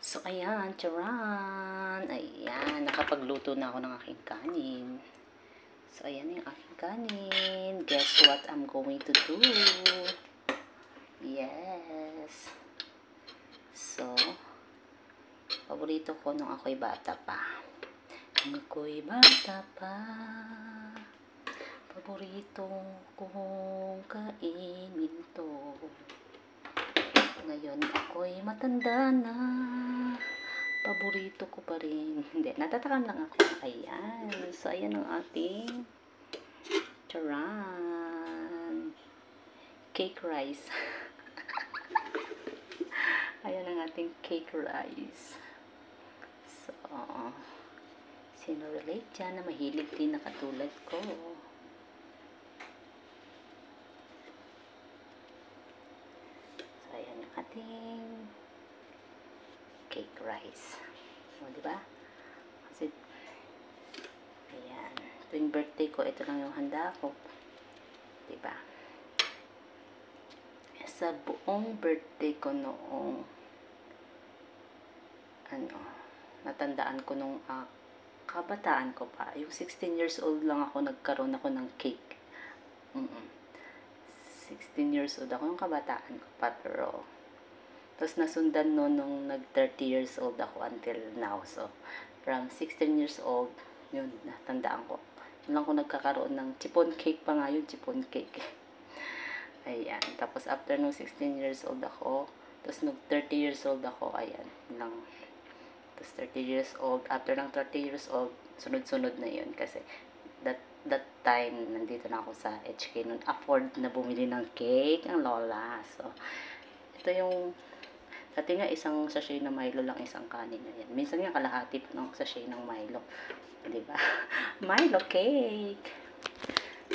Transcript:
So, ayan, charan! Ayan, nakapagluto na ako ng aking kanin. So, ayan yung aking kanin. Guess what I'm going to do? Yes! So, paborito ko nung ako'y bata pa. Nung ako'y bata pa, paborito kong kainin to. Ngayon ako'y matanda na, paborito ko pa rin. Hindi, natatakam lang ako. Ayan. So, ayan ang ating charan. Cake rice. Ayan ang ating cake rice. So, sino relate dyan na mahilig din na katulad ko? Ayan yung ating cake rice. O, diba? Kasi, ayan. Tuwing birthday ko, ito lang yung handa ko. Diba? Sa buong birthday ko noong, natandaan ko nung kabataan ko pa. Yung 16 years old lang ako, nagkaroon ako ng cake. 16 years old ako, yung kabataan ko pa, pero tapos nasundan no nung nag 30 years old ako until now. So, from 16 years old, yun, natandaan ko. Yun lang ko nagkakaroon ng chiffon cake pa nga yun, chiffon cake. Ayan, tapos after nung 16 years old ako, tapos nung 30 years old ako, ayan, lang. Tapos 30 years old, after ng 30 years old, sunod-sunod na yun kasi that time, nandito na ako sa HK nun, afford na bumili ng cake ang lola. So, ito yung, dati nga isang sachet na Milo lang, isang kanin na yan. Minsan nga kalahati pa ng sachet ng Milo. Diba? Milo cake!